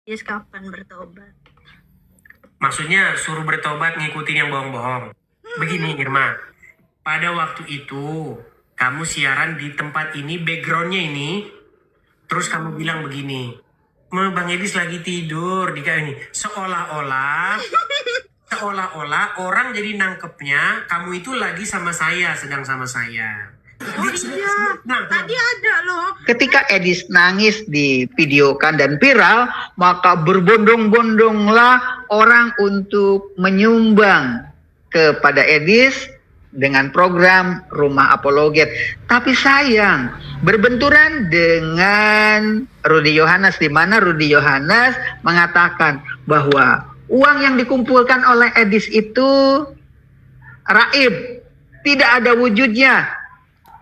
Yes, kapan bertobat? Maksudnya suruh bertobat ngikutin yang bohong-bohong. Begini Irma, pada waktu itu kamu siaran di tempat ini, backgroundnya ini, terus kamu bilang begini, Bang Edis lagi tidur di kayak ini, seolah-olah orang jadi nangkepnya kamu itu lagi sama saya, sedang sama saya. Oh iya, tadi ada loh. Ketika Edis nangis divideokan dan viral, maka berbondong-bondonglah orang untuk menyumbang kepada Edis dengan program Rumah Apologet. Tapi sayang, berbenturan dengan Rudy Yohanes, di mana Rudy Yohanes mengatakan bahwa uang yang dikumpulkan oleh Edis itu raib, tidak ada wujudnya.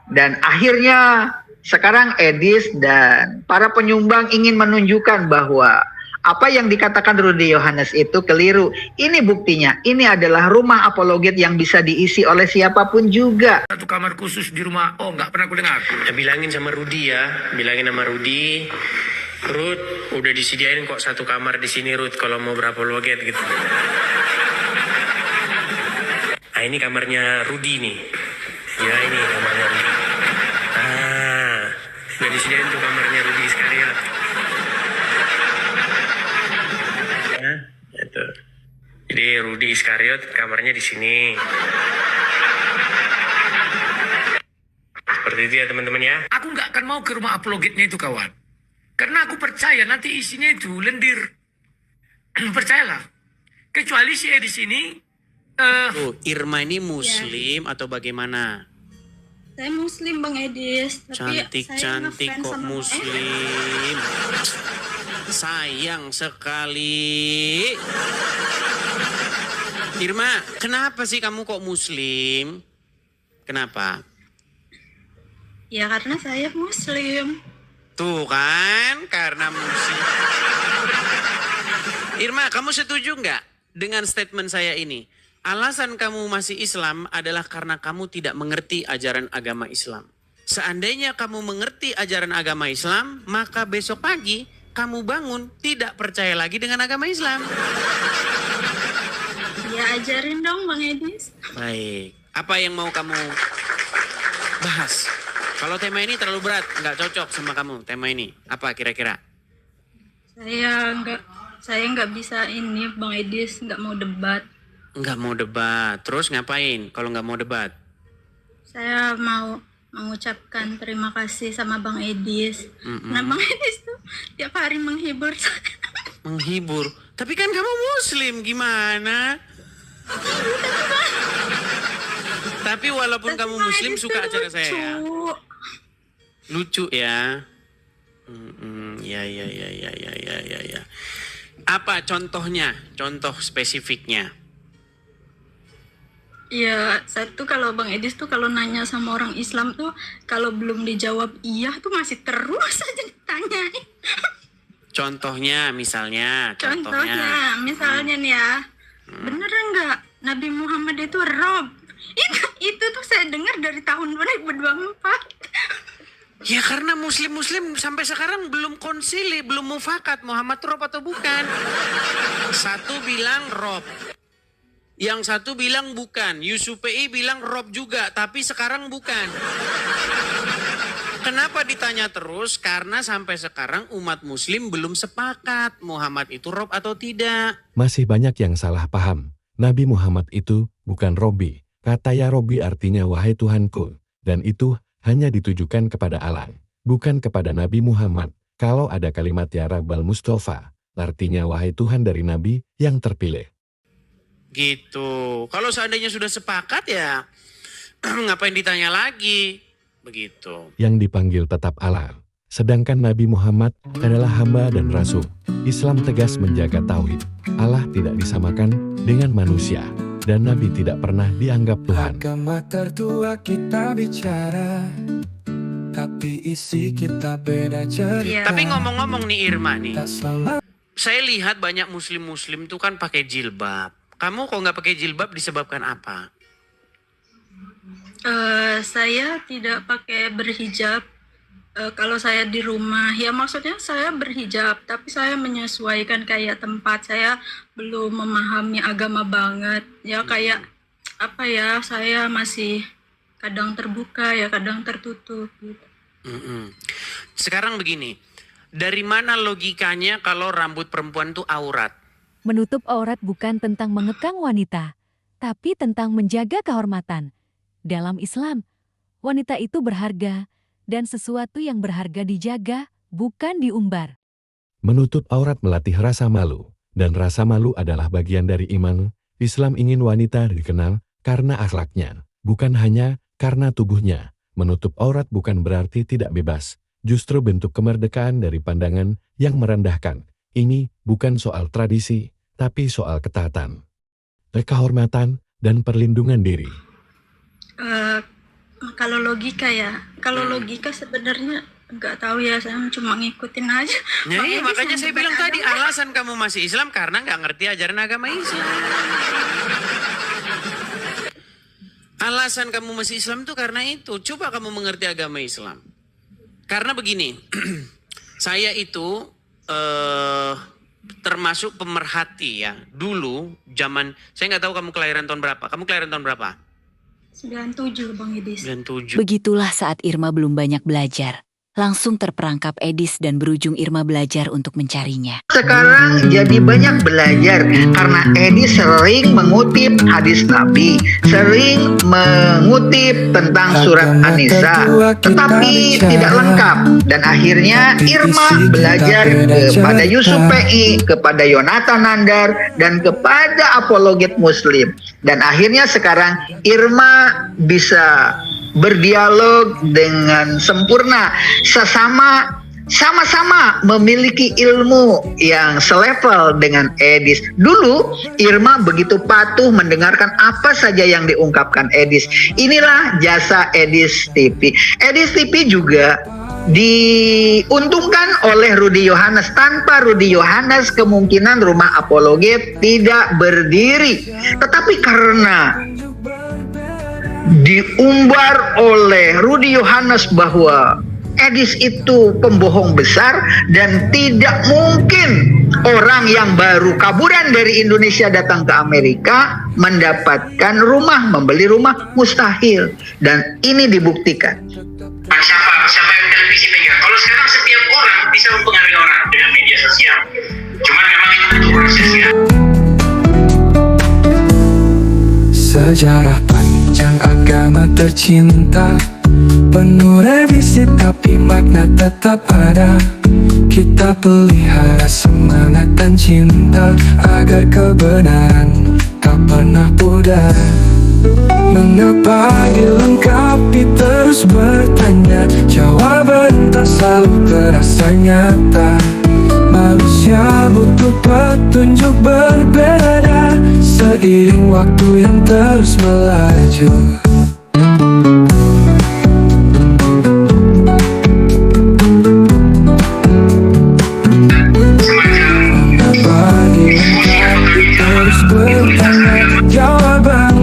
Dan akhirnya sekarang Edis dan para penyumbang ingin menunjukkan bahwa apa yang dikatakan Rudy Yohanes itu keliru. Ini buktinya, ini adalah rumah apologet yang bisa diisi oleh siapapun juga. Satu kamar khusus di rumah, oh nggak pernah aku dengar. Ya, bilangin sama Rudy ya, Ruth, udah disediain kok satu kamar di sini Ruth kalau mau berapologet gitu. Nah ini kamarnya Rudy nih. Ya ini kamarnya Rudy. Udah disediain tuh kamarnya Rudy Iskariot. Nah, itu. Jadi Rudy Iskariot kamarnya di sini. Seperti itu ya teman-teman ya. Aku nggak akan mau ke rumah apologetnya itu kawan. Karena aku percaya nanti isinya itu lendir. Percayalah. Kecuali si di sini. Irma ini muslim atau bagaimana? Saya muslim Bang Edis, tapi Cantik kok muslim. Sayang sekali. Irma, kenapa sih kamu kok muslim? Kenapa? Ya karena saya muslim. Tuh kan, karena muslim. Irma, kamu setuju nggak dengan statement saya ini? Alasan kamu masih Islam adalah karena kamu tidak mengerti ajaran agama Islam. Seandainya kamu mengerti ajaran agama Islam, maka besok pagi kamu bangun tidak percaya lagi dengan agama Islam. Ya ajarin dong Bang Edis. Baik, apa yang mau kamu bahas? Kalau tema ini terlalu berat, nggak cocok sama kamu tema ini. Apa kira-kira? Saya nggak bisa ini Bang Edis, nggak mau debat. Nggak mau debat. Terus ngapain kalau nggak mau debat? Saya mau mengucapkan terima kasih sama Bang Edis. Nah Bang Edis tuh tiap hari menghibur saya. Menghibur? Tapi kan kamu muslim, gimana? Tapi walaupun kamu muslim suka acara saya ya? Lucu ya? Ya. Apa contohnya? Contoh spesifiknya? Ya, saya tuh kalau Bang Edis tuh kalau nanya sama orang Islam tuh kalau belum dijawab iya tuh masih terus aja ditanyain. Contohnya misalnya. Misalnya nih ya, bener nggak Nabi Muhammad itu Rob? Itu tuh saya dengar dari tahun 2024. Ya karena muslim-muslim sampai sekarang belum konsili, belum mufakat Muhammad Rob atau bukan. Satu bilang Rob. Yang satu bilang bukan. Yusufi bilang Rob juga, tapi sekarang bukan. Kenapa ditanya terus? Karena sampai sekarang umat muslim belum sepakat Muhammad itu Rob atau tidak. Masih banyak yang salah paham. Nabi Muhammad itu bukan Robbi. Kata ya Robbi artinya wahai Tuhanku. Dan itu hanya ditujukan kepada Allah, bukan kepada Nabi Muhammad. Kalau ada kalimat ya Rabbal Mustafa, artinya wahai Tuhan dari Nabi yang terpilih. Gitu. Kalau seandainya sudah sepakat ya ngapain ditanya lagi? Begitu. Yang dipanggil tetap Allah. Sedangkan Nabi Muhammad adalah hamba dan rasul. Islam tegas menjaga tauhid. Allah tidak disamakan dengan manusia. Dan Nabi tidak pernah dianggap Tuhan. Agama tertua kita bicara, tapi isi kita beda cerita. Tapi ngomong-ngomong nih Irma nih. Saya lihat banyak muslim-muslim tuh kan pakai jilbab. Kamu kok nggak pakai jilbab disebabkan apa? Saya tidak pakai berhijab Kalau saya di rumah, ya maksudnya saya berhijab, tapi saya menyesuaikan kayak tempat. Saya belum memahami agama banget. Ya kayak apa ya, saya masih kadang terbuka ya, kadang tertutup gitu. Sekarang begini, dari mana logikanya kalau rambut perempuan itu aurat? Menutup aurat bukan tentang mengekang wanita, tapi tentang menjaga kehormatan. Dalam Islam, wanita itu berharga, dan sesuatu yang berharga dijaga, bukan diumbar. Menutup aurat melatih rasa malu, dan rasa malu adalah bagian dari iman. Islam ingin wanita dikenal karena akhlaknya, bukan hanya karena tubuhnya. Menutup aurat bukan berarti tidak bebas, justru bentuk kemerdekaan dari pandangan yang merendahkan. Ini bukan soal tradisi, tapi soal ketaatan, kehormatan, dan perlindungan diri. Kalau logika ya, kalau logika sebenarnya nggak tahu ya, saya cuma ngikutin aja. Ya, iya, makanya saya bilang tadi agama. alasan kamu masih Islam karena nggak ngerti ajaran agama Islam. Alasan kamu masih Islam itu karena itu. Coba kamu mengerti agama Islam. Karena begini, saya itu termasuk pemerhati ya. Dulu zaman, saya nggak tahu kamu kelahiran tahun berapa. Kamu kelahiran tahun berapa? 97 Bang Idis. 97. Begitulah saat Irma belum banyak belajar. Langsung terperangkap Edis dan berujung Irma belajar untuk mencarinya. Sekarang jadi banyak belajar karena Edis sering mengutip hadis Nabi, sering mengutip tentang surat An-Nisa, tetapi tidak lengkap. Dan akhirnya Irma belajar kepada Yusuf PI, kepada Yonatan Nandar, dan kepada apologet Muslim. Dan akhirnya sekarang Irma bisa berdialog dengan sempurna, sama-sama memiliki ilmu yang selevel dengan Edis. Dulu Irma begitu patuh mendengarkan apa saja yang diungkapkan Edis. Inilah jasa Edis TV. Edis TV juga diuntungkan oleh Rudy Yohanes. Tanpa Rudy Yohanes kemungkinan Rumah Apologet tidak berdiri. Tetapi karena diumbar oleh Rudy Yohanes bahwa Edis itu pembohong besar dan tidak mungkin orang yang baru kaburan dari Indonesia datang ke Amerika mendapatkan rumah, membeli rumah, mustahil. Dan ini dibuktikan. Siapa yang televisi pegang? Kalau sekarang setiap orang bisa mempengaruhi orang dengan media sosial. Cuman memang itu butuh proses ya. Sejarah panjang agama tercinta, penuh revisi tapi makna tetap ada. Kita pelihara semangat dan cinta agar kebenaran tak pernah pudar. Mengapa dilengkapi terus bertanya, jawaban tak selalu terasa nyata. Manusia butuh petunjuk berbeda seiring waktu yang terus melaju.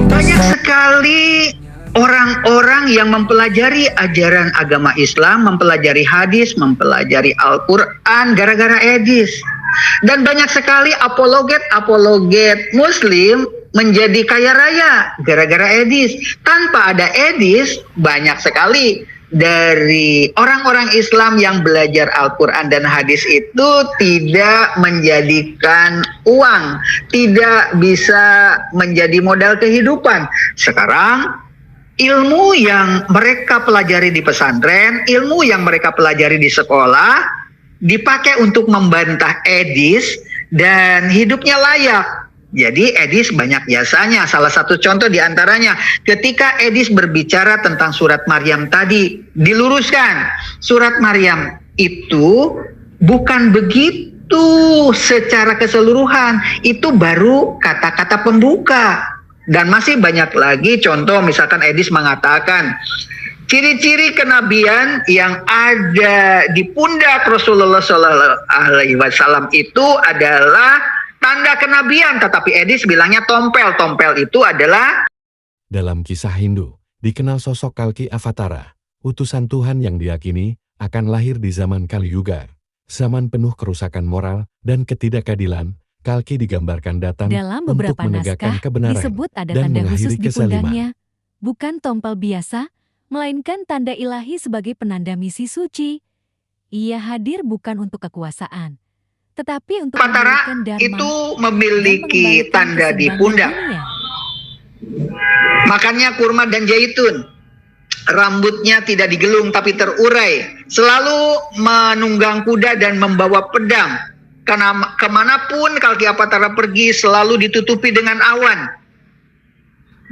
Banyak sekali orang-orang yang mempelajari ajaran agama Islam, mempelajari hadis, mempelajari Al-Quran gara-gara Edis. Dan banyak sekali apologet Muslim menjadi kaya raya gara-gara Edis. Tanpa ada Edis, banyak sekali dari orang-orang Islam yang belajar Al-Quran dan hadis itu tidak menjadikan uang, tidak bisa menjadi modal kehidupan. Sekarang ilmu yang mereka pelajari di pesantren, ilmu yang mereka pelajari di sekolah dipakai untuk membantah Edis dan hidupnya layak. Jadi Edis banyak jasanya. Salah satu contoh diantaranya ketika Edis berbicara tentang surat Maryam tadi, diluruskan surat Maryam itu bukan begitu secara keseluruhan, itu baru kata-kata pembuka. Dan masih banyak lagi contoh, misalkan Edis mengatakan ciri-ciri kenabian yang ada di pundak Rasulullah SAW itu adalah tanda kenabian, tetapi Edis bilangnya tompel. Tompel itu adalah... Dalam kisah Hindu, dikenal sosok Kalki Avatara, utusan Tuhan yang diyakini akan lahir di zaman Kali Yuga. Zaman penuh kerusakan moral dan ketidakadilan, Kalki digambarkan datang Dalam untuk beberapa menegakkan naskah kebenaran disebut ada dan tanda mengakhiri khusus di kezaliman. pundaknya, bukan tompel biasa, melainkan tanda ilahi sebagai penanda misi suci. Ia hadir bukan untuk kekuasaan, tetapi untuk Apatara memberikan dharma itu dan memiliki mengembalikan tanda di keseimbangan pundak. dunia. Makanya kurma dan zaitun, rambutnya tidak digelung tapi terurai, selalu menunggang kuda dan membawa pedang. Karena kemanapun Kalki Apatara pergi selalu ditutupi dengan awan.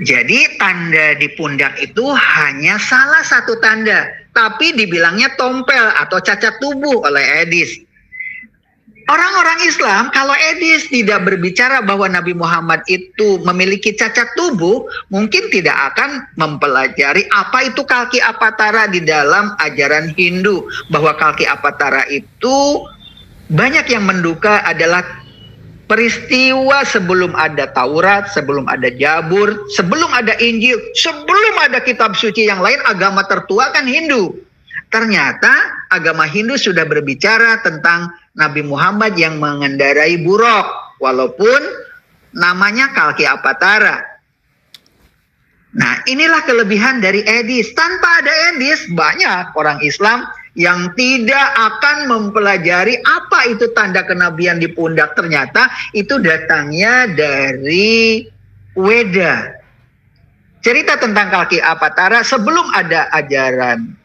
Jadi tanda di pundak itu hanya salah satu tanda, tapi dibilangnya tompel atau cacat tubuh oleh Edis. Orang-orang Islam, kalau Edis tidak berbicara bahwa Nabi Muhammad itu memiliki cacat tubuh, mungkin tidak akan mempelajari apa itu Kalki Apatara di dalam ajaran Hindu. Bahwa Kalki Apatara itu banyak yang menduga adalah peristiwa sebelum ada Taurat, sebelum ada Jabur, sebelum ada Injil, sebelum ada kitab suci yang lain. Agama tertua kan Hindu. Ternyata agama Hindu sudah berbicara tentang Nabi Muhammad yang mengendarai buruk, walaupun namanya Kalki Apatara. Nah, inilah kelebihan dari Edis. Tanpa ada Edis, banyak orang Islam yang tidak akan mempelajari apa itu tanda kenabian di pundak. Ternyata itu datangnya dari Weda. Cerita tentang Kalki Apatara sebelum ada ajaran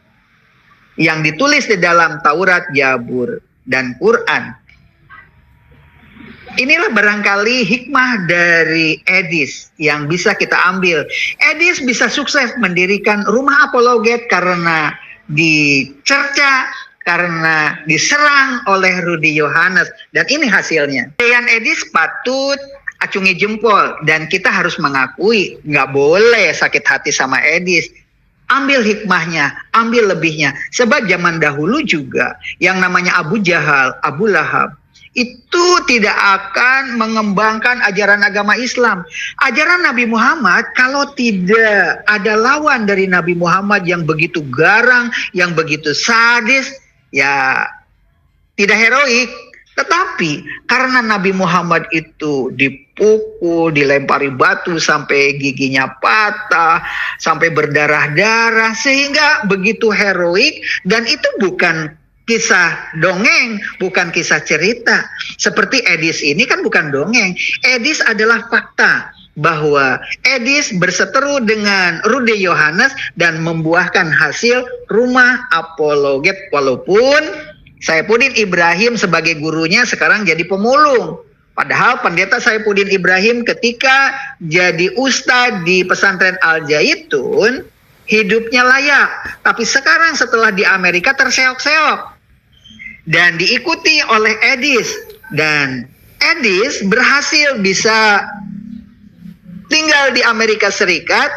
yang ditulis di dalam Taurat, Jabur, dan Quran. Inilah barangkali hikmah dari Edis yang bisa kita ambil. Edis bisa sukses mendirikan rumah apologet karena dicerca, karena diserang oleh Rudy Yohanes. Dan ini hasilnya. Dean Edis patut acungi jempol. Dan kita harus mengakui, nggak boleh sakit hati sama Edis. Ambil hikmahnya, ambil lebihnya. Sebab zaman dahulu juga yang namanya Abu Jahal, Abu Lahab, itu tidak akan mengembangkan ajaran agama Islam. Ajaran Nabi Muhammad, kalau tidak ada lawan dari Nabi Muhammad yang begitu garang, yang begitu sadis, ya tidak heroik. Tetapi karena Nabi Muhammad itu dipukul, dilempari batu sampai giginya patah, sampai berdarah-darah, sehingga begitu heroik. Dan itu bukan kisah dongeng, bukan kisah cerita. Seperti Edis ini kan bukan dongeng. Edis adalah fakta bahwa Edis berseteru dengan Rudy Yohanes dan membuahkan hasil rumah apologet. Walaupun Saifuddin Ibrahim sebagai gurunya sekarang jadi pemulung. Padahal pendeta Saifuddin Ibrahim ketika jadi ustadz di pesantren Al-Zaitun, hidupnya layak. Tapi sekarang setelah di Amerika terseok-seok. Dan diikuti oleh Edis. Dan Edis berhasil bisa tinggal di Amerika Serikat,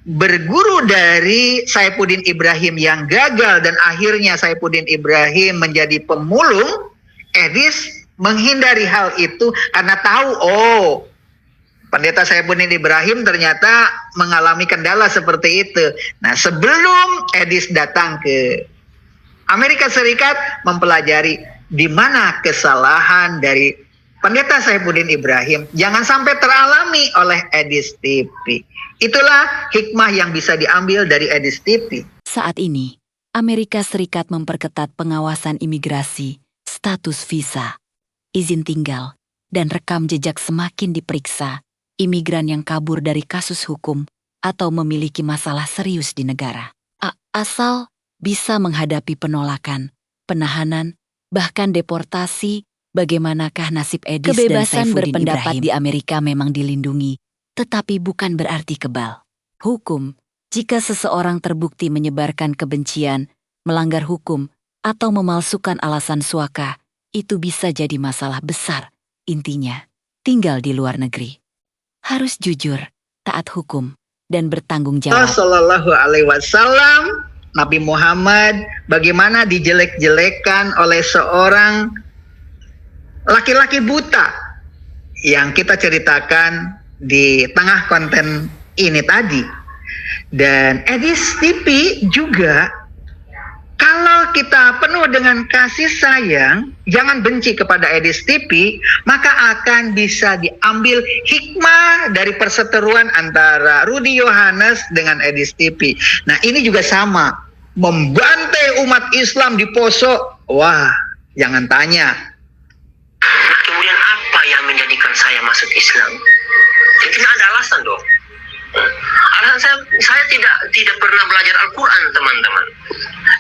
berguru dari Saifuddin Ibrahim yang gagal, dan akhirnya Saifuddin Ibrahim menjadi pemulung. Edis menghindari hal itu karena tahu, pendeta Saifuddin Ibrahim ternyata mengalami kendala seperti itu. Nah, sebelum Edis datang ke Amerika Serikat mempelajari di mana kesalahan dari pendeta Saifuddin Ibrahim, jangan sampai teralami oleh Edis TV. Itulah hikmah yang bisa diambil dari Edis TV. Saat ini, Amerika Serikat memperketat pengawasan imigrasi, status visa, izin tinggal, dan rekam jejak semakin diperiksa imigran yang kabur dari kasus hukum atau memiliki masalah serius di negara. Asal bisa menghadapi penolakan, penahanan, bahkan deportasi, bagaimanakah nasib Edis dan Saifuddin berpendapat Ibrahim? Di Amerika memang dilindungi, tetapi bukan berarti kebal. Hukum, jika seseorang terbukti menyebarkan kebencian, melanggar hukum, atau memalsukan alasan suaka, itu bisa jadi masalah besar. Intinya, tinggal di luar negeri harus jujur, taat hukum, dan bertanggung jawab. Sallallahu alaihi wasallam, Nabi Muhammad bagaimana dijelek-jelekan oleh seorang laki-laki buta yang kita ceritakan di tengah konten ini tadi. Dan Edis TV juga, kalau kita penuh dengan kasih sayang, jangan benci kepada Edis TV, maka akan bisa diambil hikmah dari perseteruan antara Rudy Yohanes dengan Edis TV. Nah, ini juga sama, membantai umat Islam di Poso. Wah, jangan tanya. Nah, kemudian apa yang menjadikan saya masuk Islam? Itu ada alasan dong. Alasan saya tidak pernah belajar Al-Quran, teman-teman.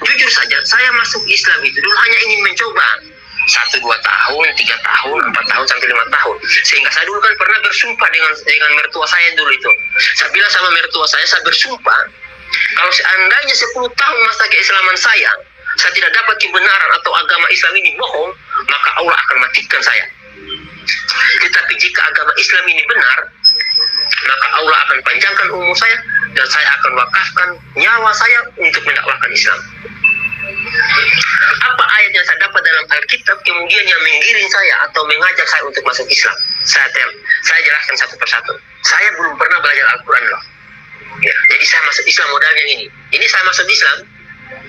Jujur saja, saya masuk Islam itu dulu hanya ingin mencoba 1, 2 tahun, 3 tahun, 4 tahun, sampai 5 tahun. Sehingga saya dulu kan pernah bersumpah dengan mertua saya dulu itu. Saya bilang sama mertua saya bersumpah, kalau seandainya 10 tahun masa keislaman saya tidak dapat kebenaran atau agama Islam ini bohong, maka Allah akan matikan saya. Tetapi jika agama Islam ini benar, maka Allah akan panjangkan umur saya dan saya akan wakafkan nyawa saya untuk mendakwahkan Islam. Apa ayat yang saya dapat dalam Alkitab kemudian yang menggiring saya atau mengajak saya untuk masuk Islam? Saya jelaskan satu persatu. Saya belum pernah belajar Al-Quran loh. Ya, jadi saya masuk Islam modalnya ini. Ini saya masuk Islam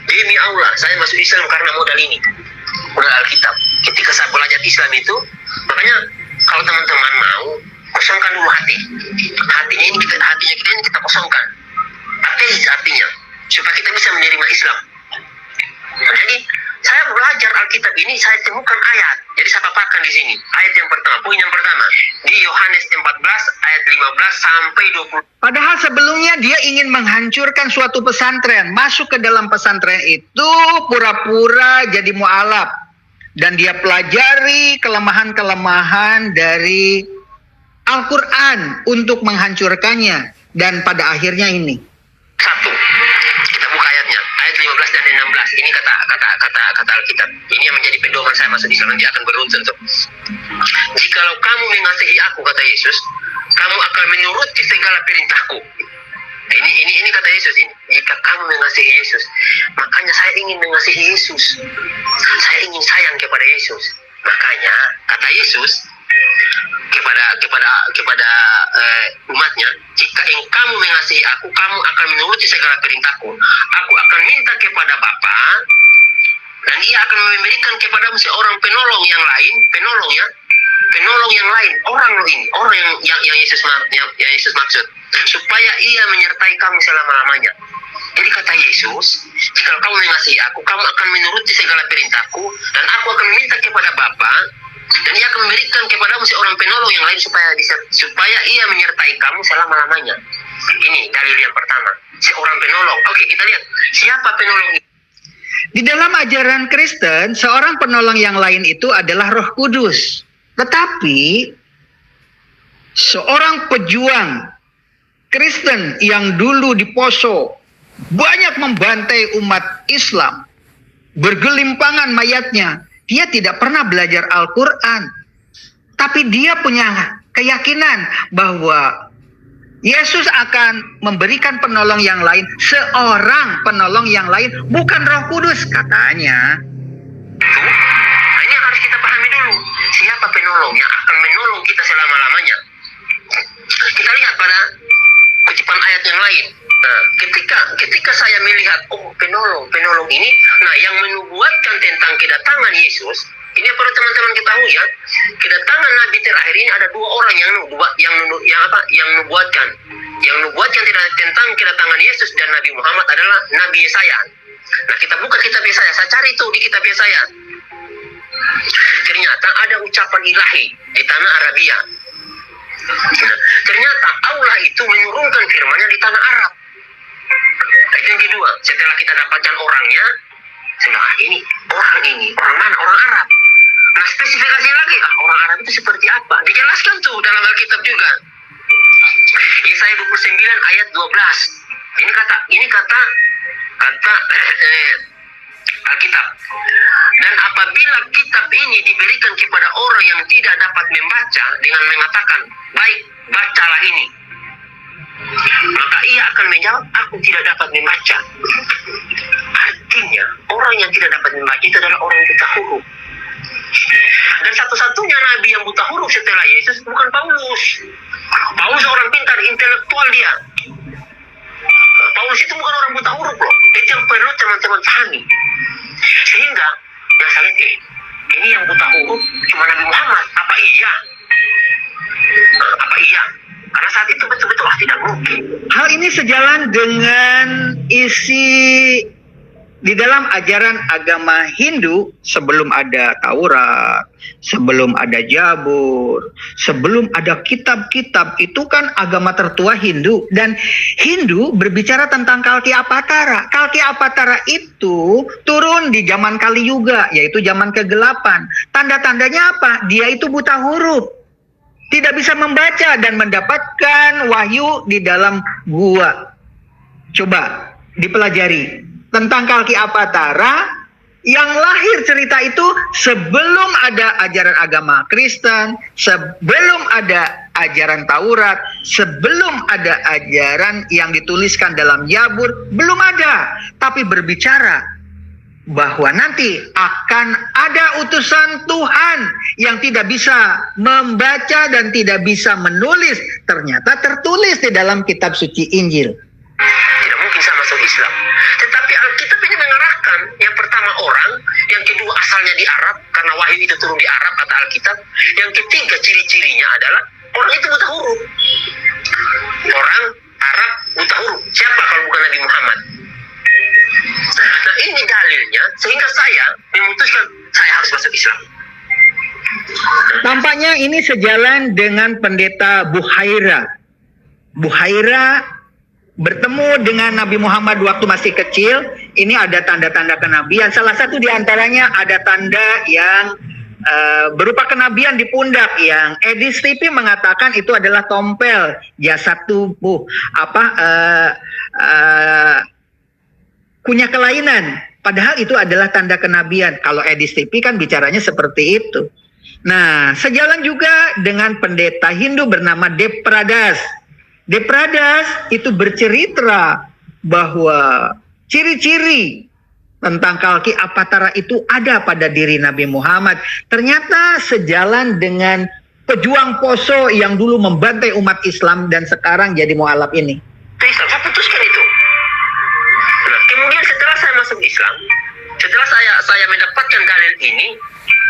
demi Allah. Saya masuk Islam karena modal ini, modal Alkitab. Ketika saya belajar Islam itu, makanya kalau teman-teman mau, kosongkan dulu hati. Hatinya kita kosongkan. Artinya supaya kita bisa menerima Islam. Jadi saya belajar Alkitab ini, saya temukan ayat. Jadi saya paparkan di sini. Ayat yang pertama, poin yang pertama di Yohanes 14 ayat 15 sampai 20. Padahal sebelumnya dia ingin menghancurkan suatu pesantren. Masuk ke dalam pesantren itu pura-pura jadi mu'alaf. Dan dia pelajari kelemahan-kelemahan dari Al-Quran untuk menghancurkannya. Dan pada akhirnya ini. 1. Kita buka ayatnya. Ayat 15 dan 16. Ini kata Alkitab. Ini yang menjadi pedoman saya masuk Islam. Nanti akan beruntun tuh. Jikalau kamu mengasihi aku, kata Yesus, kamu akan menuruti segala perintahku. Ini kata Yesus ini. Jika kamu mengasihi Yesus, makanya saya ingin mengasihi Yesus. Saya ingin sayang kepada Yesus. Makanya kata Yesus kepada umatnya, jika kamu mengasihi aku, kamu akan menuruti segala perintahku. Aku akan minta kepada Bapa, dan Ia akan memberikan kepadamu seorang penolong yang lain, penolong yang lain, orang yang Yesus maksud, supaya Ia menyertai kamu selama-lamanya. Jadi kata Yesus, jika kamu mengasihi aku, kamu akan menuruti segala perintahku, dan aku akan minta kepada Bapa, dan Ia akan memberikan kepadamu seorang penolong yang lain supaya Ia menyertai kamu selama-lamanya. Ini dalil yang pertama, seorang penolong. Oke, kita lihat siapa penolong itu. Di dalam ajaran Kristen, seorang penolong yang lain itu adalah Roh Kudus. Tetapi seorang pejuang Kristen yang dulu di Poso banyak membantai umat Islam, bergelimpangan mayatnya. Dia tidak pernah belajar Al-Quran. Tapi dia punya keyakinan bahwa Yesus akan memberikan penolong yang lain, seorang penolong yang lain, bukan Roh Kudus katanya. Nah, ini yang harus kita pahami dulu. Siapa penolong yang akan menolong kita selama-lamanya? Kita lihat pada kutipan ayat yang lain. Nah, ketika saya melihat penolong ini, nah yang menubuatkan tentang kedatangan Yesus, ini perlu teman-teman ketahui ya, kedatangan Nabi terakhir ini ada 2 orang yang nubuatkan tentang kedatangan Yesus dan Nabi Muhammad adalah Nabi Yesaya. Nah, kita buka kitab Yesaya, saya cari itu di kitab Yesaya. Ternyata ada ucapan ilahi di tanah Arabia. Nah, ternyata Allah itu menurunkan firman-Nya di tanah Arab. Nah, itu yang kedua. Setelah kita dapatkan orangnya, ini orang mana? Orang Arab. Nah, spesifikasinya lagi, orang Arab itu seperti apa? Dijelaskan tuh dalam Alkitab juga. Yesaya 29 ayat 12. Ini kata Alkitab. Dan apabila kitab ini diberikan kepada orang yang tidak dapat membaca dengan mengatakan, baik, bacalah ini, maka ia akan menjawab, aku tidak dapat membaca. Artinya orang yang tidak dapat membaca itu adalah orang buta huruf. Dan satu-satunya nabi yang buta huruf setelah Yesus bukan Paulus. Paulus orang pintar, intelektual dia. Paulus itu bukan orang buta huruf loh. Itu yang perlu teman-teman pahami. Sehingga yang saya lihat, ini yang buta huruf cuma Nabi Muhammad. Apa iya? Apa iya? Karena saat itu betul-betul tidak mungkin. Hal ini sejalan dengan isi di dalam ajaran agama Hindu sebelum ada Taurat, sebelum ada Jabur, sebelum ada kitab-kitab, itu kan agama tertua Hindu, dan Hindu berbicara tentang Kalki Apatara. Kalki Apatara itu turun di zaman Kali Yuga, yaitu zaman ke-8. Tanda-tandanya apa? Dia itu buta huruf, tidak bisa membaca dan mendapatkan wahyu di dalam gua. Coba dipelajari tentang Kalki Apatara yang lahir cerita itu sebelum ada ajaran agama Kristen, sebelum ada ajaran Taurat, sebelum ada ajaran yang dituliskan dalam Jabur, belum ada. Tapi berbicara bahwa nanti akan ada utusan Tuhan yang tidak bisa membaca dan tidak bisa menulis, ternyata tertulis di dalam kitab suci Injil. Tidak mungkin saya masuk Islam. Tetapi Alkitab ini mengarahkan, yang pertama orang, yang kedua asalnya di Arab, karena wahyu itu turun di Arab kata Alkitab. Yang ketiga ciri-cirinya adalah orang itu buta huruf. Orang Arab buta huruf. Siapa kalau bukan Nabi Muhammad? Nah ini dalilnya, sehingga saya memutuskan saya harus masuk Islam. Tampaknya ini sejalan dengan pendeta Buhaira. Buhaira bertemu dengan Nabi Muhammad waktu masih kecil. Ini ada tanda-tanda kenabian. Salah satu di antaranya ada tanda yang berupa kenabian di pundak, yang Edis TV mengatakan itu adalah tompel jasad tubuh, punya kelainan. Padahal itu adalah tanda kenabian. Kalau Edis TV kan bicaranya seperti itu. Nah, sejalan juga dengan pendeta Hindu bernama Depradas. Depradas itu bercerita bahwa ciri-ciri tentang Kalki Apatara itu ada pada diri Nabi Muhammad. Ternyata sejalan dengan pejuang Poso yang dulu membantai umat Islam dan sekarang jadi mualaf ini. Islam, saya putuskan itu. Nah, kemudian setelah saya masuk Islam, setelah saya mendapatkan dalil ini,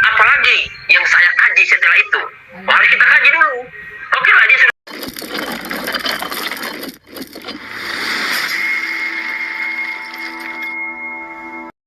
apalagi yang saya kaji setelah itu? Mari kita kaji dulu. Oke lah, dia sudah